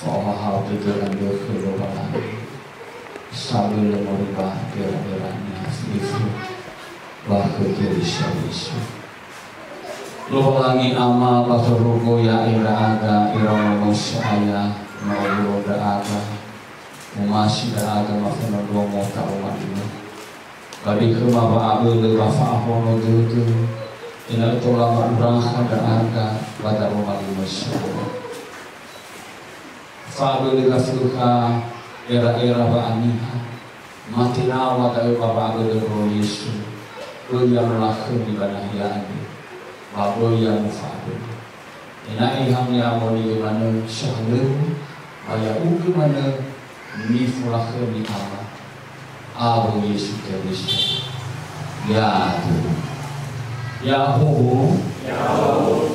Fa'ahau tujuan berkeluaran sambil merubah gerak-geraknya itu bahkan jadi syarisu lo lagi ama basurugo ya ira aga ira manusia mau da aga masih da aga mafuna dua mau tahu mana bagi kemaba abel bafa ahono tutu ina tolama urang da aga pada rumah manusia Fabel dikasihka era-era ba'aniha matinawa tayo babagol ng Yesu kuyang lakon di banahiyani baboy yang Fabel inaihang niya mo ni Imano syahlu maya ugi mana nifulakon ni ama abo Yesu Kristo ya Yahoo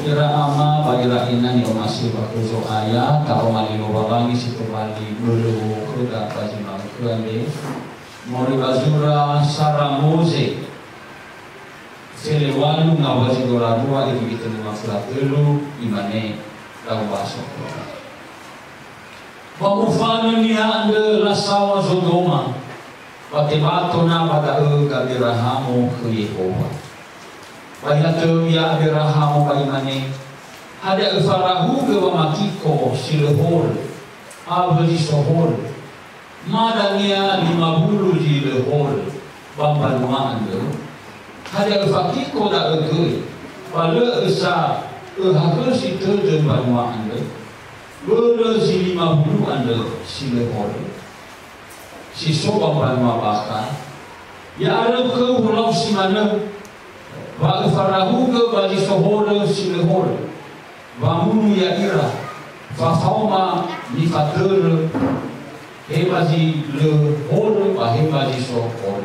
kira ama bagira inan yang masih bakuso ayah kalau malino babangi situ bali bulu kuda baju mangkuande mori bazura saramoze selewalu ngawazi dua itu kita lima surat dulu imane tahu basok pamufano niya ande lasawa Sodoma patibato na pada kabirahamu ke Yehova Bayato ya Abraham baimane ada farahu ke makiko silehol abdi sohol madania 50 di lehol bambanuan do ada fakiko da ege pada esa hakul situ de banuan do bolo si 50 ande silehol si so bambanua bahkan ya ada ke pulau si mana Wa farahu ke bagi sohora silehor wa munu ya ira fa fauma ni fatur he bagi le hor wa he bagi sohor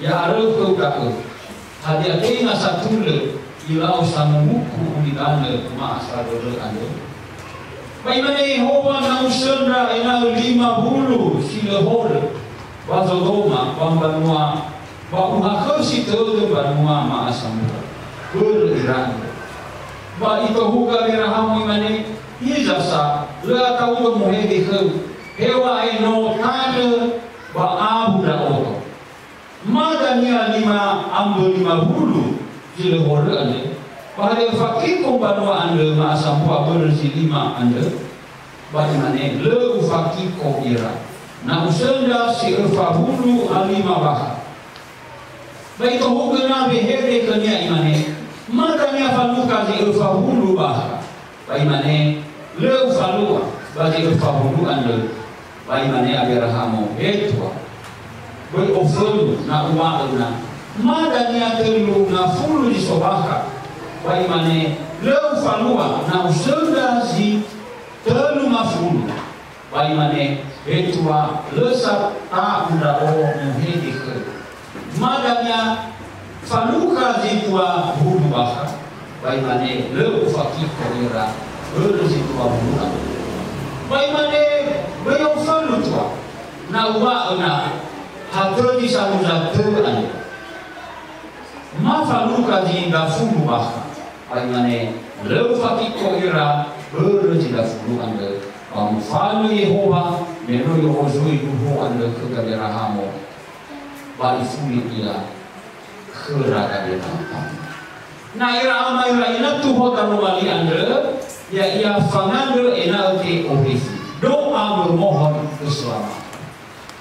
ya aru ke ka hadi ate na satul ila usamuku ulidana ma asradul ande baimane howa na usra ina 50 silehor wa Sodoma pambanua Bapak hakasi terus banua maasamura beriran. Bapak itu huga berahamu imane ijasa la tahu muhedi ke hewa eno tane ba abu da oto. Madania 50 jile hore ane. Bahaya fakir ko banua ande maasamura bersi 5 ande. Bagaimana le fakir ko ira. Na usenda si fahulu alima bah. Baik itu hukuna behebe kenya imane madanya faluka di fahulu bah baimane le falua bagi fahulu ande baimane Abraham etwa boy ofulu na umauna madanya telu na fulu di sobaha baimane le falua na usenda si telu mafulu baimane etwa le sa ta unda o muhedi madanya faluka zitwa hudu baha baimane le ufaki korira le zitwa hudu baimane bayo falutwa na uwa na hadroni samuza tuan ma faluka zinda fudu baha baimane le ufaki korira le zitwa fudu ande falu Yehova meno yohozui duho ande kegabirahamo bali fuli ila kheraga binatang. Na ira ama ira ina tuho tanu mali ande ya ia fangande ena te ofisi doa bermohon keselamatan.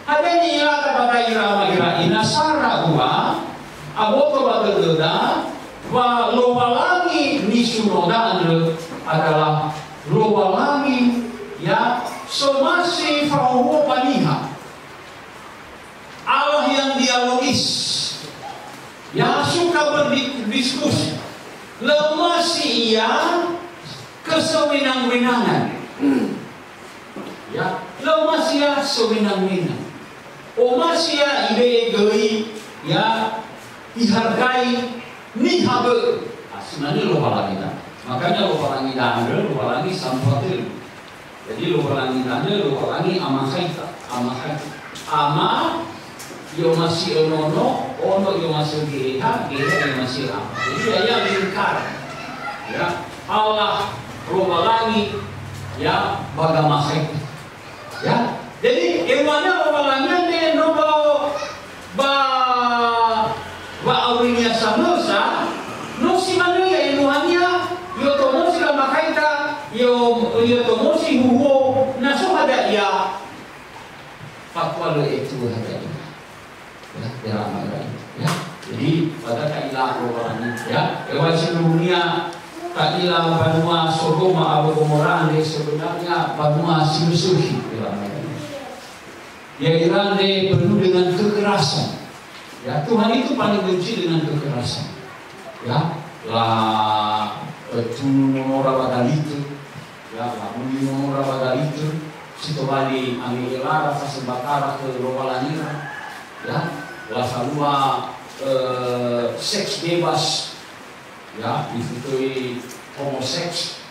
Ada ni ira kepada ira ama ira ina sara gua aboto bageda wa lowalangi ni sunoda ande adalah lowalangi ya somasi fahuwa paniha Allah yang dialogis, yang suka berdiskusi, lemasi ia kesewenang-wenangan, ya lemasi ia sewenang-wenang, omasi ia ibe-egei, ya dihargai, nihabe, sebenarnya lupa lagi dah. Makanya lupa lagi dah, lupa lagi sampatil. Jadi lupa lagi dah, lupa lagi amahaita, ama yo masih ono yo masih geha yo masih apa. Jadi ayah lingkar. Ya Allah roba lagi ya bagamahek ya. Jadi ewana babalangnya ne no ba aurinya samusa no si manuya inuhanya yo tomosi la makaita yo tomosi huho na so hada ya fatwa itu hada ya ya. Jadi pada kailah babalangnya ya ewan seluruhnya kailah banua Sodoma atau Gomora sebenarnya banua sinusuhi ya Irande penuh dengan kekerasan. Ya Tuhan itu paling benci dengan kekerasan. Ya lah tunora badalitu, ya lah munora badalitu, situ bali amilara fasembakara ke rowalanira, ya lah salua seks bebas, ya difutui homoseks,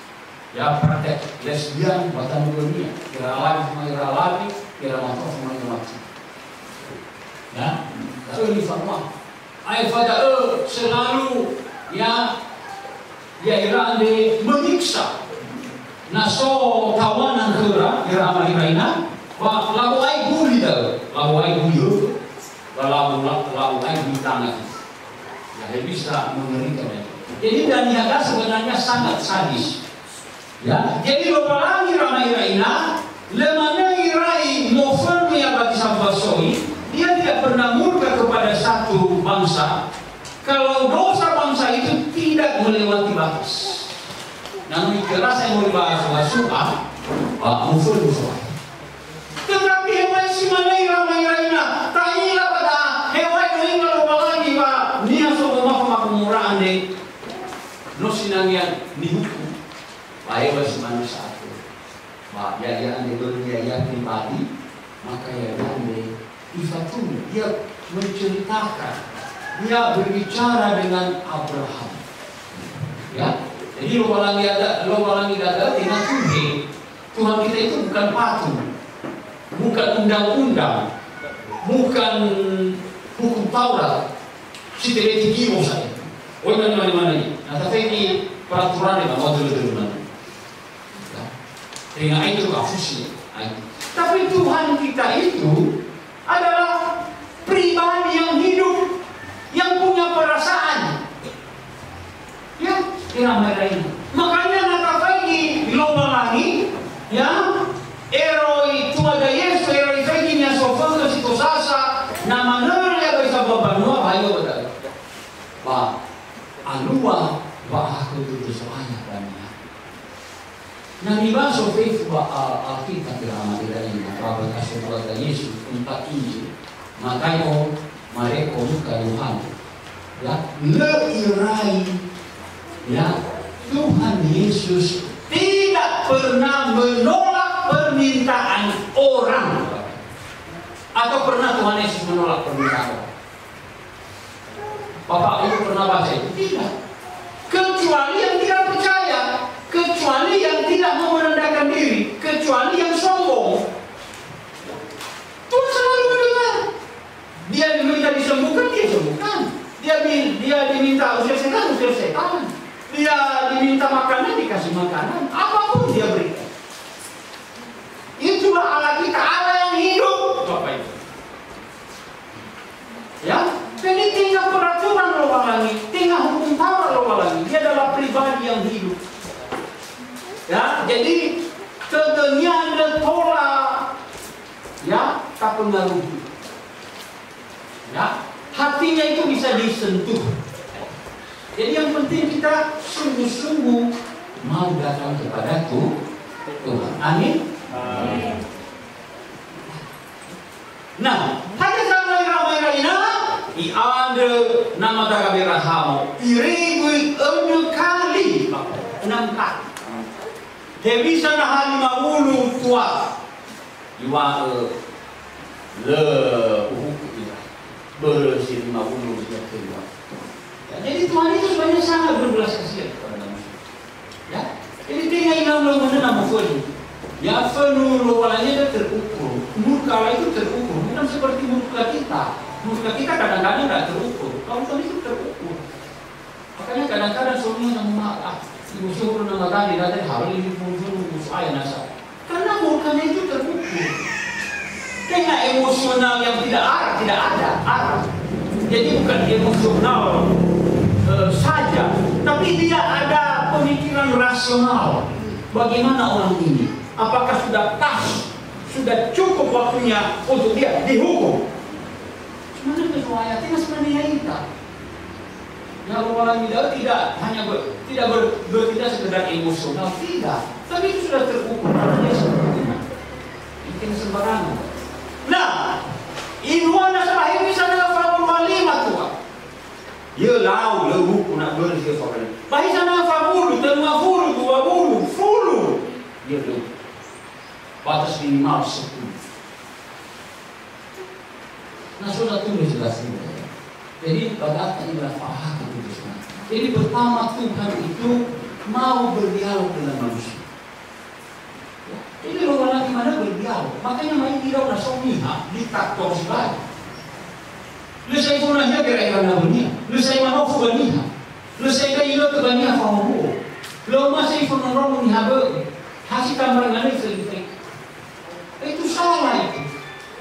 ya praktek lesbian buatan dunia, kira lagi, kira mantap sama mati. Ya, itu di fatwa. Ayat pada selalu ya Irande menyiksa. Naso tawanan kera amal iraina, wa lagu ay guli dah, lagu ay guli, lagu ay guli tangan. Ya bisa mengerikan. Jadi dan niaga sebenarnya sangat sadis. Ya, jadi lupa lagi ramai iraina, lemana irai mofen yang bagi sampasoi. Dia tidak pernah murka kepada satu bangsa kalau dosa bangsa itu tidak melewati batas. Namun keras yang mau dibahas suka muful. Tetapi hewan si manai ramai raina tahilah pada hewan ini kalau lagi pak nia sobo makmuraan deh nosinangian dihukum. Hewan si manai satu. Pak ya ande dunia ya pribadi maka ya ande Ifatun, dia menceritakan, dia berbicara dengan Abraham. Ya, jadi lo lagi ada dengan Tuhan kita itu bukan patung, bukan undang-undang, bukan hukum Taurat, si televisi saja. Oh mana ini? Nah tapi ini peraturan yang mau dulu mana? Dengan itu kafusi. Tapi Tuhan kita itu adalah pribadi yang hidup, yang punya perasaan. Ya, ramai lain. Makanya nakafai global lagi, ya, eroi tua da Yesus, eroi feginya sofanga situ sasa, nama nara ya bisa babanua bayo betul. Ba, alua ba aku itu soalnya banyak. Nah dibaso faith ba alkitab ramai lain. Bapak kasih kepada Yesus empat Injil, makanya mereka bukan Tuhan. Ya, leirai, ya Tuhan Yesus tidak pernah menolak permintaan orang, atau pernah Tuhan Yesus menolak permintaan orang? Bapak Ibu pernah baca itu? Tidak. Kecuali yang tidak percaya, kecuali yang tidak mau merendahkan diri, kecuali yang sombong. Tuhan selalu mendengar. Dia diminta disembuhkan, dia sembuhkan. Dia diminta selesaikan. Dia diminta makanan, dikasih makanan. Apapun dia berikan. Itulah Allah kita, Allah yang hidup. Bapak Ibu. Ya, jadi tinggal peraturan lo lagi, tinggal hukum Taurat lo lagi. Dia adalah pribadi yang hidup. Ya, jadi kedenian dan tolak. Ya, tak pengaruhi. Ya, hatinya itu bisa disentuh. Jadi yang penting kita sungguh-sungguh mau datang kepada Tuhan. Amin. Amin. Nah, hanya sama ramai raina, iade nama tagaberahamu, irigui 6 kali. Dia bisa nahali maulu tua. Iwa le bersih 50 sejak kedua. Ya, jadi Tuhan itu sebenarnya sangat berbelas kasihan kepada manusia. Ya, jadi tinggal inam lo menenam fenu. Ya fenu lo walanya terukur. Murka itu terukur. Bukan seperti murka kita. Murka kita kadang-kadang tidak terukur. Kalau itu terukur. Makanya kadang-kadang suaminya maaf. Ibu suruh nama tadi dari hal ini pun saya nasa. Karena murkanya itu terukur. Dengan emosional yang tidak ada arah. Jadi bukan emosional saja, tapi dia ada pemikiran rasional. Bagaimana orang ini? Apakah sudah pas, sudah cukup waktunya untuk dia dihukum? Sebenarnya kesuaian tidak sebenarnya kita. Ya orang tidak hanya tidak sekedar emosional, tidak. Tapi itu sudah terukur. Dia sebetulnya bikin sembarangan. Nah, inuana sa ini sana favor malima tua. Ye lau lewu kuna bersih favor. Bahi sana favor, terima furu, dua furu. Ye lewu. Batas minimal 10. Nah, sudah tulis jelas ini. Jadi pada inilah faham itu semua. Jadi pertama Tuhan itu mau berdialog dengan manusia. Ini orang lagi mana berdialog. Makanya main tidak pernah somiha diktator sekali. Lesai punanya kira-kira namanya. Lesai mana fugania. Lesai kailo tegania fahamu. Lo masih penolong menihabe. Hasil tambahan itu selesai. Itu salah itu.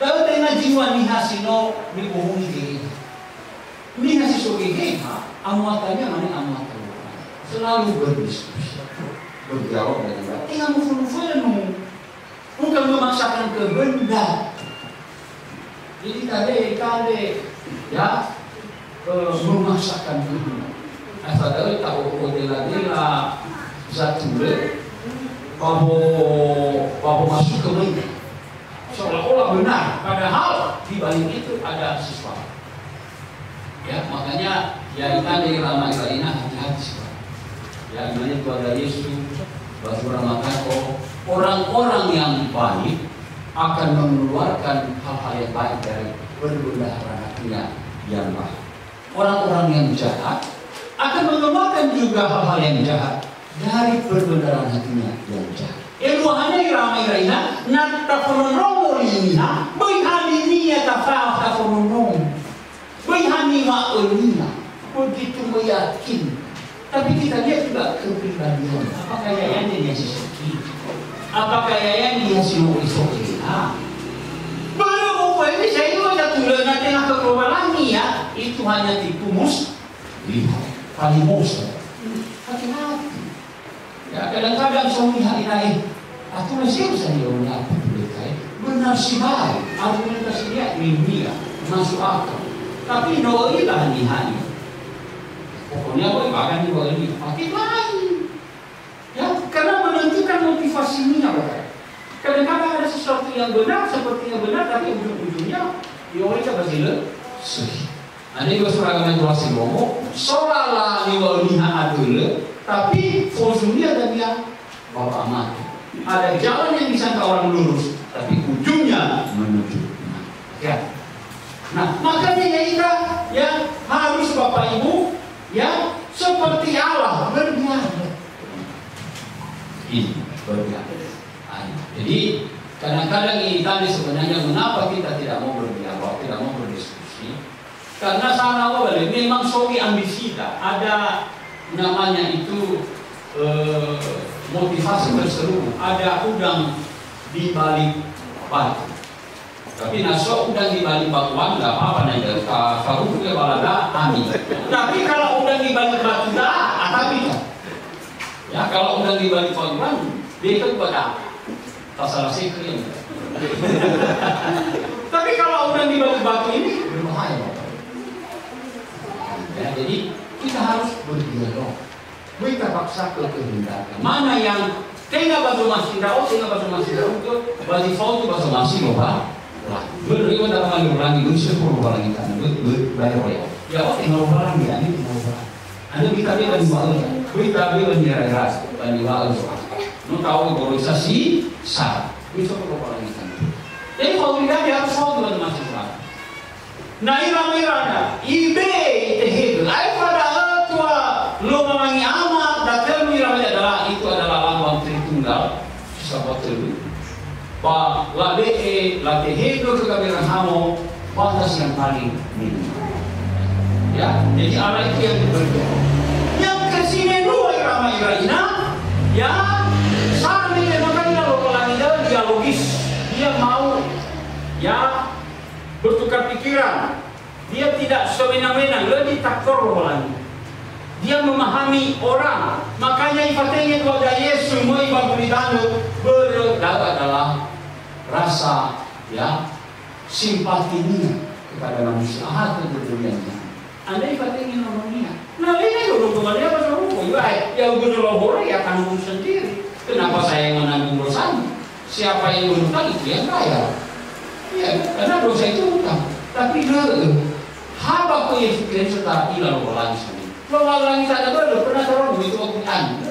Lalu dengan jiwa nihasino dibohongi diri. Nihasi sogeha amuatannya mana amuatan. Selalu berdiskusi, berdialog dengan dia. Tinggal mufunu. Bukan memaksakan kehendak. Jadi kade ya memaksakan kehendak. Asal tahu kodela zatule bahwa masuk ke mereka seolah-olah benar, padahal di balik itu ada sesuatu. Ya makanya ya ikan ramai karina hati-hati. Ya gimana keluarga Yesus beramakan orang-orang yang baik akan mengeluarkan hal-hal yang baik dari perbendaharaan hatinya yang baik. Orang-orang yang jahat akan mengeluarkan juga hal-hal yang jahat dari perbendaharaan hatinya yang jahat. Eluhannya ramai karina natta kononomo lina bayhani niya tafa kononomo bayhani ma'ulina begitu meyakin. Tapi kita lihat juga kepribadian. Apakah yayanya dia sesuatu? Apakah yayanya dia sesuatu? Belum apa ini saya juga ada tulen nanti nak kekebalan ni ya. Itu hanya tipu lihat paling musuh. Hati-hati. Ya kadang-kadang suami hari-hari. Aku masih bisa diorang apa mereka. Benar sih baik. Argumentasi dia ilmiah masuk akal. Tapi noilah hani-hani. Pokoknya bahkan juga ini pakai lain, ya karena menentukan motivasinya bahkan. Kadang-kadang ada sesuatu yang benar, sepertinya benar, tapi ujung-ujungnya diolehkan bersih. Ada juga seragam itu masih ngomong, seolah-olah diolehnya adil, tapi ujungnya ada dia bawa amat. Ada jalan yang disangka orang lurus, tapi ujungnya menuju. Ya. Nah, makanya ya harus Bapak Ibu ya seperti Allah berdialog. Ini berdialog. Jadi kadang-kadang ini tadi sebenarnya mengapa kita tidak mau berdialog, tidak mau berdiskusi? Karena salah boleh. Memang sogi ambisi kita ada namanya itu motivasi berseru. Ada udang di balik batu. Tapi nasok udang di balik batuan nggak apa-apa nih. Kalau juga balada amin. Tapi kalau udang di balik batu dah, tapi ya kalau udang di balik batuan dia itu buat apa? Tak salah sikrim. Tapi kalau udang di balik batu ini berbahaya. Ya, jadi kita harus berdialog. Kita paksa ke kehendakan. Mana yang tengah batu masih rau, tengah batu masih rau itu bagi foto batu masih loba. Berikan dalam lagi usia puluh orang kita bayar ya. Ya oh tinggal orang ya ini tinggal orang. Ada kita dia bagi walau kita dia bagi ras bagi walau soal. Nu tahu organisasi sah. Itu puluh orang kita. Jadi kalau tidak dia harus foto dengan masing orang. Nah irama ibe tehid. Ai pada tua lo memangi amat datang irama adalah itu adalah lambang Tritunggal sahabat terus. Ba la tehedo ke kabiran hamo batas yang paling minimal. Ya, jadi Allah itu yang berbeda. Yang sini dua irama iraina, ya, sampai makanya lo lagi dialogis, dia mau, ya, bertukar pikiran, dia tidak sewenang-wenang, lebih taktor lo lagi. Dia memahami orang, makanya ifatnya kalau ada Yesus mau ibadulidanu berdapat adalah rasa, ya, simpatinya kepada manusia, kepeduliannya. Anda ifatnya namanya. Nah ini hubungannya apa sama hukum? Ya hubungan orang ya tanggung sendiri. Kenapa saya yang menanggung dosanya? Siapa yang berutang itu yang bayar. Ya, karena dosa itu hutang. Tapi haba ko Yesus Kristus tak ilang walang sendiri. Kalau langit ada baru pernah terlalu itu waktu anda.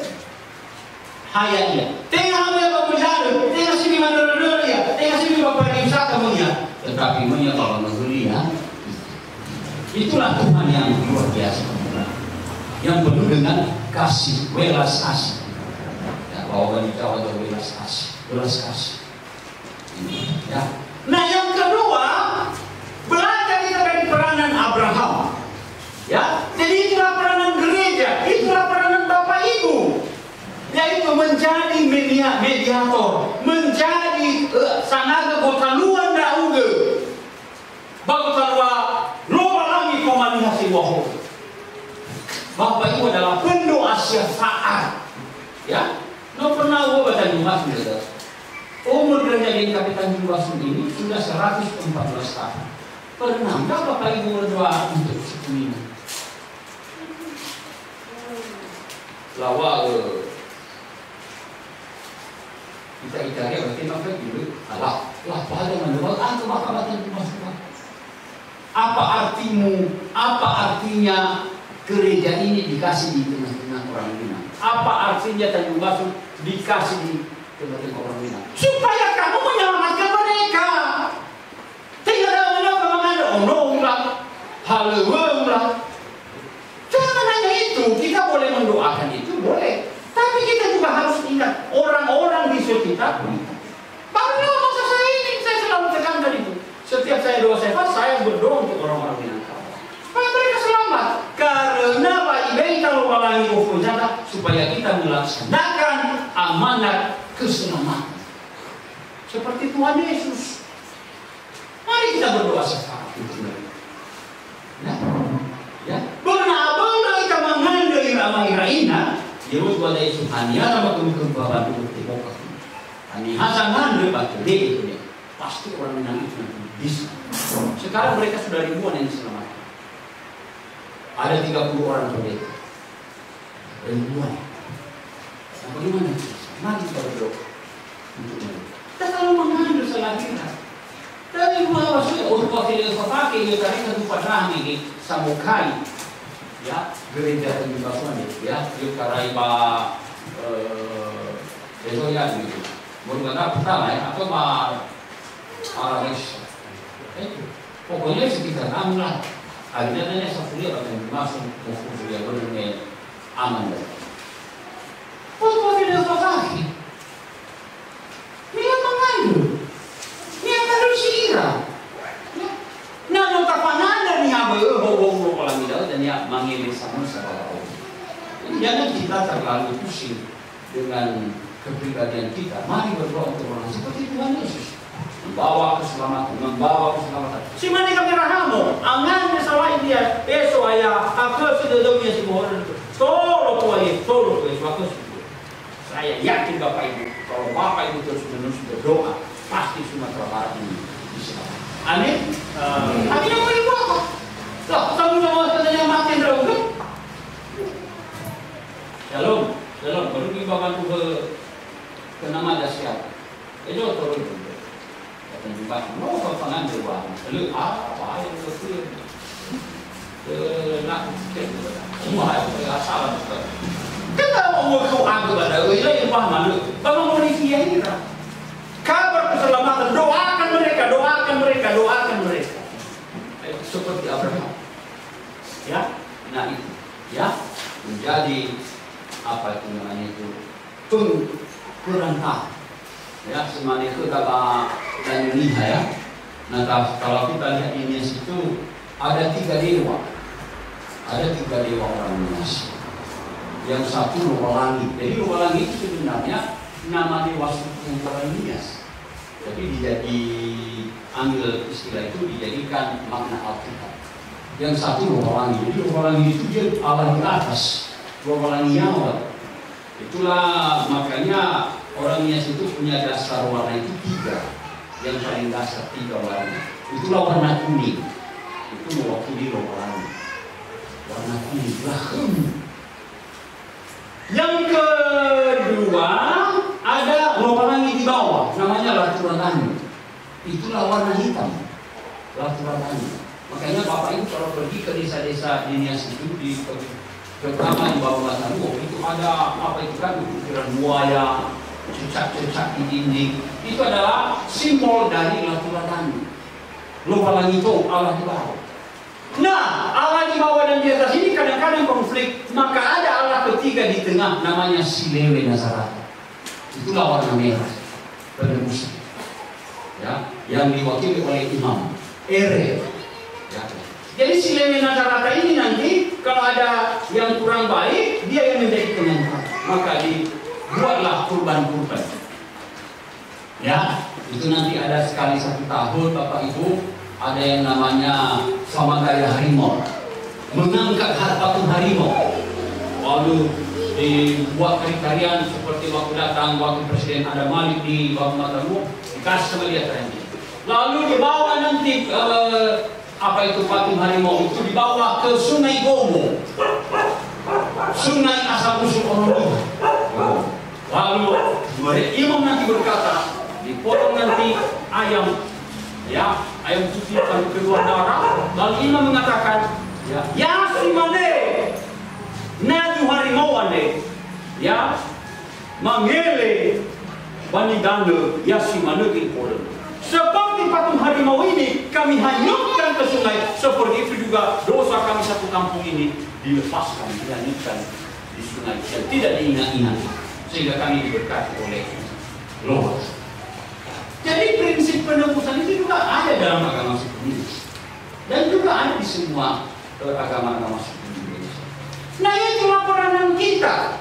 Hayatnya. Tengah apa pemulihan? Tengah sini mana dulu ya? Tengah sini bapak wisata punya. Tetapi punya kalau negeri ya. Itulah Tuhan yang luar biasa. Yang penuh dengan kasih, welas kasih. Ya, bahwa wanita ada welas kasih. Ya. Nah yang kedua, belajar kita dari peranan Abraham. Ya, jadi itulah peranan gereja, itulah peranan Bapak Ibu, yaitu menjadi mediator, menjadi sanaga kotaluan dauge, bagotalua loba lagi komani hasil wahyu. Bapak Ibu adalah pendoa syafaat, ya. No pernah gua baca Jumat sudah. Umur gereja di Kapitan Jumat ini sudah 114 tahun. Pernah enggak Bapak Ibu berdoa untuk suku ini? Lawa kita ya berarti maka dulu lah pada mendoa atau bakal apa artinya gereja ini dikasih di tengah-tengah orang Minang? Apa artinya Tanjung Basung dikasih di tengah-tengah orang Minang? Supaya kamu menyelamatkan mereka. Tidak ada mengada ondong lah, haleweng lah. Jangan hanya itu, kita boleh mendoakan itu boleh, tapi kita juga harus ingat orang-orang di sekitar kita. Baru masa saya ini saya selalu tekankan itu. Setiap saya doa saya berdoa untuk orang-orang Minangkabau supaya mereka selamat. Karena baik kalau walangi ufujana supaya kita melaksanakan amanat keselamatan seperti Tuhan Yesus. Mari kita berdoa syafaat itu. Nah, ya. Benar-benar kita mengandai ramai raina. Yesus wala Yesus hanya sama kembaran itu dibuka. Ani hasan ngandai batu deh itu. Pasti orang Minang itu bisa. Sekarang mereka sudah ribuan yang diselamatkan. Ada 30 orang pendeta. Ribuan. Nah, bagaimana? Mari kita berdoa untuk mereka. Kita selalu mengandai selahiran. Dari dua maksudnya untuk wakil pakai dia tadi satu padang ini samukai, ya gereja Tanjung Basung ya di Karaiba itu ya gitu. Bukan pertama ya atau Aramis. Pokoknya sekitar 6 lah. Akhirnya tanya satu dia Tanjung Basung fokus dia berdua aman dah. Untuk wakil pakai, dia mengandung. Dia harus sihirah. Nah, nota pananda ni apa? Hubung kalau tidak dan ya mengirim sama sahabat. Jangan kita terlalu pusing dengan kepribadian kita. Mari berdoa untuk orang seperti Tuhan Yesus. Membawa keselamatan. Si mana kami rahamu? Angan salah dia. Esok ayah, aku sudah demi semua orang itu. Tolong Yesus, aku sudah. Saya yakin Bapak Ibu, kalau Bapak Ibu terus-menerus berdoa, pasti Sumatera Barat ini bisa. Amin. Amin yang mau dibuat. Loh, sama-sama katanya mati terus. Shalom. Baru kita bantu ke nama Dasyat. Itu turun. Kata juga, mau pengambil uang. Lalu apa yang betul? Nak semua yang asal. Kita mau kau anggap ada wilayah mana? Bagaimana mau dikira? Kabar keselamatan, doakan mereka. Seperti Abraham. Ya, nah itu, ya, menjadi apa itu namanya itu perantara. Ya, semuanya itu dapat dan lihat ya. Nah, kalau kita lihat ini situ ada 3 dewa. Ada 3 dewa orang Indonesia. yang satu lupa langit. Jadi lupa langit itu sebenarnya nama dewa suku Polonias. Jadi ambil istilah itu dijadikan makna Alkitab. Yang satu lupa langit. Jadi lupa langit itu dia Allah di atas, lupa langit Yahweh. Itulah makanya orang Nias itu punya dasar warna itu 3. Yang paling dasar 3 warna. Itulah warna kuning. Itu mewakili lupa langit. Warna kuning lahum. Yang kedua ada lupa langit di bawah, namanya Laturangani. Itulah warna hitam, Laturangani. Makanya Bapak Ibu kalau pergi ke desa-desa di Nias itu terutama di bawah Laturangani, itu ada apa itu kan ukuran buaya, cecak-cecak di dinding. Itu adalah simbol dari Laturangani. Lupa langit itu Allah di bawah. Nah, Allah di bawah dan di atas ini kadang-kadang konflik. Maka ada Allah ketiga di tengah, namanya Silewe Nazarata. Itulah warna merah penebusan, ya, yang diwakili oleh Imam Ere. Ya. Jadi Silewe Nazarata ini nanti kalau ada yang kurang baik, dia yang menjadi penyembuh. Maka dibuatlah kurban-kurban. Ya, itu nanti ada sekali 1 tahun Bapak Ibu. Ada yang namanya Samadaya Harimau, mengangkat patung harimau. Lalu dibuat tarian seperti waktu datang waktu Presiden Adam Malik di Bawah Matamu, dikasih sama dia tarian. Lalu dibawa nanti apa itu patung harimau itu dibawa ke Sungai Gomo, sungai asal usul orang. Lalu imam nanti berkata, dipotong nanti ayam. Ya, ayam putih akan keluar darah. Lalu imam mengatakan, ya si mane, naju harimau ane, ya, mangele, bani dande, ya si mane kipolen. Seperti patung harimau ini kami hanyutkan ke sungai, seperti itu juga dosa kami satu kampung ini dilepaskan, dihanyutkan di sungai yang tidak diingat-ingat, sehingga kami diberkati oleh Allah. Jadi prinsip penebusan itu juga ada dalam agama suku Indonesia dan juga ada di semua agama-agama suku Indonesia. Nah itulah peranan kita.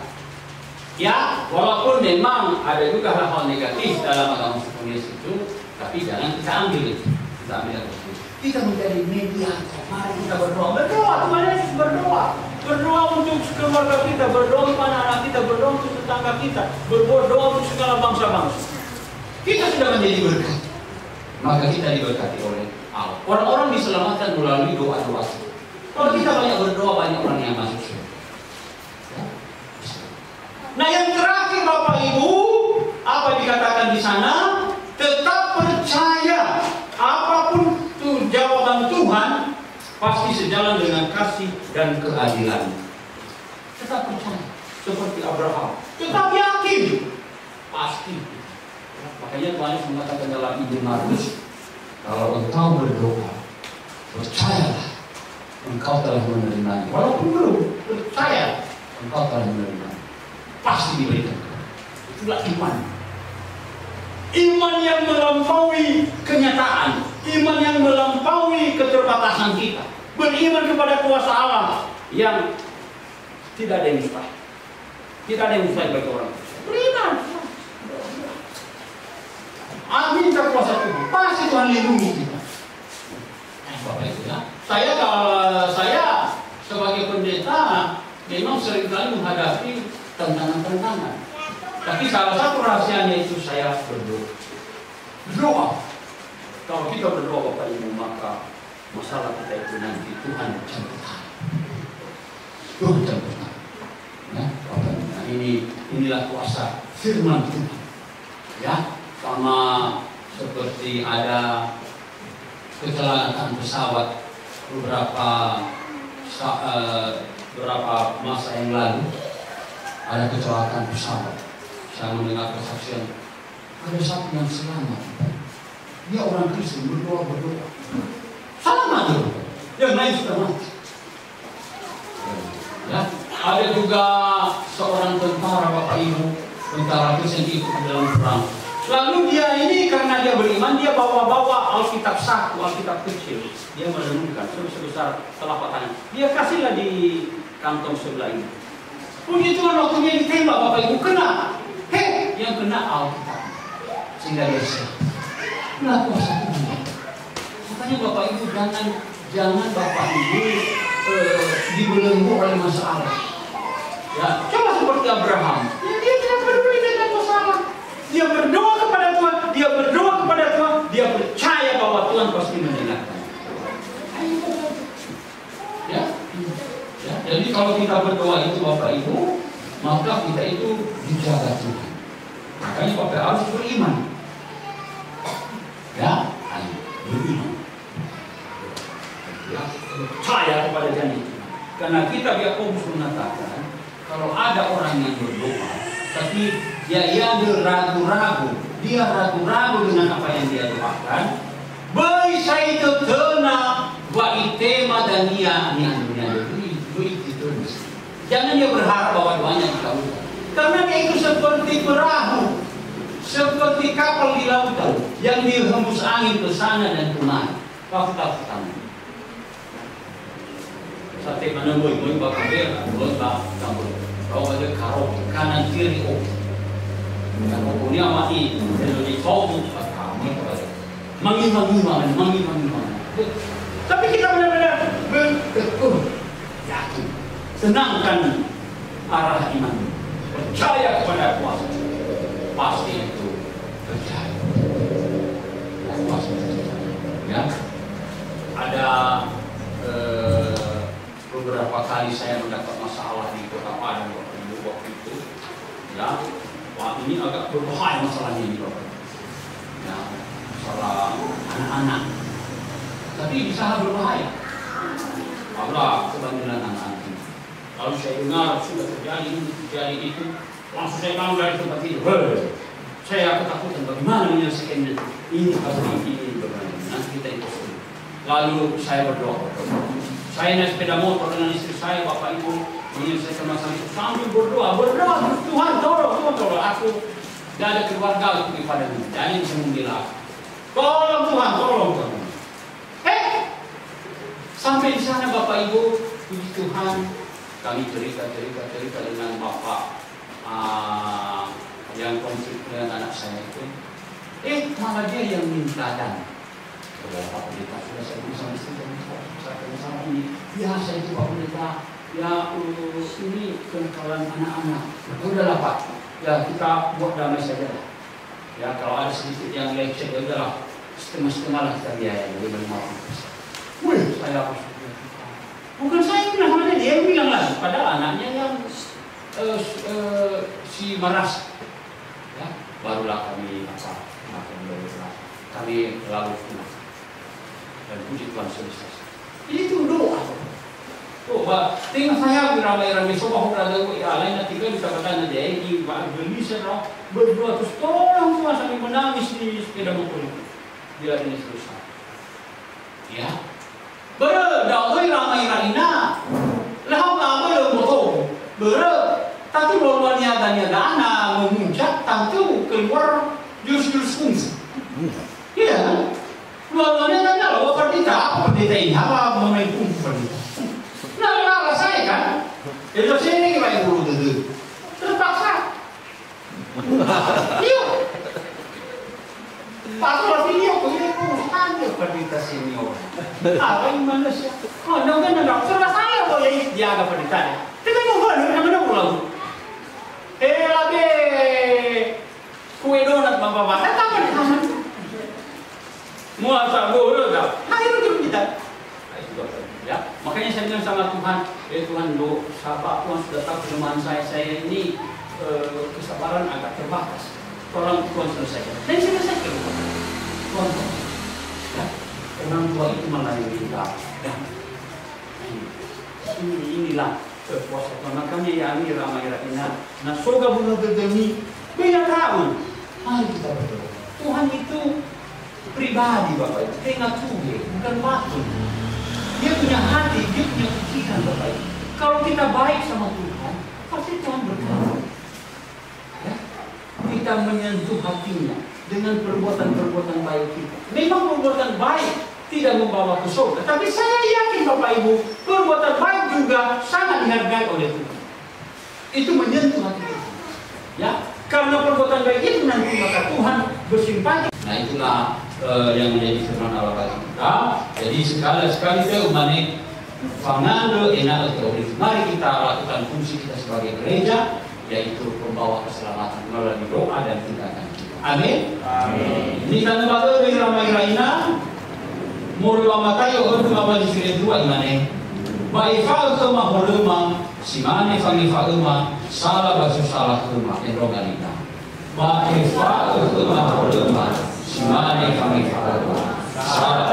Ya, walaupun memang ada juga hal-hal negatif dalam agama suku Indonesia itu, tapi jangan kita ambil itu. Kita ambil itu. Kita menjadi mediator. Mari kita berdoa. Berdoa, kemana berdoa? Berdoa untuk keluarga kita, berdoa untuk anak-anak kita, berdoa untuk tetangga kita, berdoa untuk segala bangsa-bangsa. Kita sudah menjadi berkat, maka kita diberkati oleh Allah. Orang-orang diselamatkan melalui doa-doa. Kalau kita banyak berdoa, banyak orang yang masuk surga. Ya. Nah yang terakhir Bapak Ibu, apa dikatakan di sana? Tetap percaya apapun itu jawaban Tuhan pasti sejalan dengan kasih dan keadilan. Tetap percaya seperti Abraham. Tetap yakin pasti. Makanya Tuhan Yesus mengatakan dalam Injil Markus, kalau engkau berdoa, percayalah engkau telah menerimanya. Walaupun belum percaya, engkau telah menerimanya. Pasti diberikan. Itulah iman. Iman yang melampaui kenyataan, iman yang melampaui keterbatasan kita. Beriman kepada kuasa Allah yang tidak ada yang mustahil. Tidak ada yang mustahil bagi orang. Beriman. Amin, kuasa Tuhan. Pasti Tuhan lindungi kita. Bapak itu ya. Saya sebagai pendeta memang seringkali menghadapi tantangan-tantangan. Tapi salah satu rahasianya itu saya berdoa. Berdoa. Kalau kita berdoa Bapak Ibu, maka masalah kita itu nanti Tuhan campur tangan. Tuhan campur tangan. Ya, Bapak Ibu. Nah, inilah kuasa firman Tuhan. Ya. Sama seperti ada kecelakaan pesawat beberapa masa yang lalu, ada kecelakaan pesawat. Saya mendengar kesaksian ada satu yang selamat. Dia orang Kristen, berdoa. Selamat dia. Yang lain sudah mati. Ya, ada juga seorang tentara Bapak Ibu, tentara Kristen ikut dalam perang. Lalu dia ini karena dia beriman, dia bawa Alkitab satu, Alkitab kecil. Dia merenungkan sebesar telapak tangan. Dia kasihlah di kantong sebelah ini. Puji Tuhan waktunya ditembak Bapak Ibu kena. Yang kena Alkitab. Sehingga dia siap. Nah, kuasa Tuhan. Makanya Bapak Ibu jangan Bapak Ibu dibelenggu oleh masalah. Ya, coba seperti Abraham. Ya, dia tidak peduli dengan masalah. Dia berdoa kepada Tuhan, dia percaya bahwa Tuhan pasti mendengarkan. Ya. Ya, jadi kalau kita berdoa itu Bapak Ibu, maka kita itu dijaga Tuhan. Makanya Bapak harus beriman. Ya, beriman. Ya, percaya kepada janji Tuhan. Karena kitab Yakobus mengatakan, kalau ada orang yang berdoa, tapi dia ragu-ragu dengan apa yang dia doakan, bisa itu tenang, tema dan dia jangan dia berharap bahwa doanya dikabulkan. Karena dia itu seperti perahu, seperti kapal di lautan yang dihembus angin ke sana dan kemari. Waktu tahu sate mana boy bakal bela, boy bakal kau ada karo kanan kiri kalau punya mati jadi kau kami mangi. Tapi kita benar-benar yakin, senangkan arah iman, percaya kepada kuasa, pasti itu terjadi. Ya, ada beberapa kali saya mendapat masalah di Kota Padang waktu itu. Ya, wah ini agak berbahaya masalahnya ini Bapak. Ya, masalah anak-anak. Tapi bisa berbahaya. Allah kebanjiran anak-anak. Lalu saya dengar sudah terjadi itu, langsung saya bangun dari tempat tidur. Saya ketakutan bagaimana menyelesaikannya. Ini nanti kita itu. Lalu saya berdoa. Saya naik sepeda motor dengan istri saya, Bapak Ibu, menyelesaikan masalah itu sambil berdoa, Tuhan tolong aku tidak ada keluarga aku kepadamu, jangan sembilan. Tolong Tuhan. Sampai di sana Bapak Ibu, puji Tuhan, kami cerita dengan Bapak yang konflik dengan anak saya itu. Malah dia yang minta dan Pak Pendeta sudah saya bersama istri sama ini biasa itu Pak Pendeta ya ini kenakalan anak-anak. Udahlah Pak, ya kita buat damai saja lah. Ya kalau ada sedikit yang lecet ya udahlah setengah-setengah lah kita biaya lebih 50%. Wih, saya harus bukan saya bilang sama dia bilang lagi pada anaknya yang si Maras. Ya barulah kami kami lalu dan puji Tuhan selesai. Itu doa. Coba, tengok saya ramai-ramai sobat berada ya lain nanti kan bisa kata dia ini bisa berdoa terus tolong Tuhan sampai menangis di sepeda motor itu. Biar ini selesai. Ya. Berdoa ramai-ramai lah belum motor. Tapi bahwa niaga-niaga memuncak tentu keluar jurus-jurus kungfu. Iya. Luar-luarnya tanya loh, pendeta ini apa memain kungfu pendeta? Nah, saya kan, itu sini kayak bulu dulu, terpaksa. Yuk, pasal video begini tanya pendeta senior. Apa yang mana sih? Oh, nggak serba saya boleh jaga pendeta. Tapi mau mana pulang? Kue donat bapak-bapak, apa di taman? Muasa boleh tak? Ayo kita. Ya, makanya saya bilang sama Tuhan, Tuhan sahabat Tuhan sudah tahu kelemahan saya ini kesabaran agak terbatas. Tolong Tuhan selesaikan. Dan selesaikan. Tuhan. Ya, orang tua itu melalui kita. Ya. Inilah kuasa Tuhan. Makanya ya ini ramai-ramai. Nah, soga bunga gegeni banyak tahun. Mari kita berdoa. Tuhan itu pribadi Bapak Ibu, tengah tubuh, bukan batu. Dia punya hati, dia punya pikiran Bapak Ibu. Kalau kita baik sama Tuhan, pasti Tuhan berkata. Ya? Kita menyentuh hatinya dengan perbuatan-perbuatan baik kita. Memang perbuatan baik tidak membawa ke surga, tapi saya yakin Bapak Ibu, perbuatan baik juga sangat dihargai oleh Tuhan. itu menyentuh hati kita. Ya, karena perbuatan baik itu nanti maka Tuhan bersimpati. Nah itulah yang menjadi firman Allah bagi kita. Jadi sekali-sekali kita umane pangando enak atau mari kita lakukan fungsi kita sebagai gereja, yaitu membawa keselamatan melalui doa dan tindakan kita. Amin. Amin. Ini kan bato dari ramai raina muri matayo untuk apa di sini dua imane. Baifal ke mahuluma simane fangi fauma salah basu salah kuma enroganita. Baifal ke mahuluma simane fangi fauma salah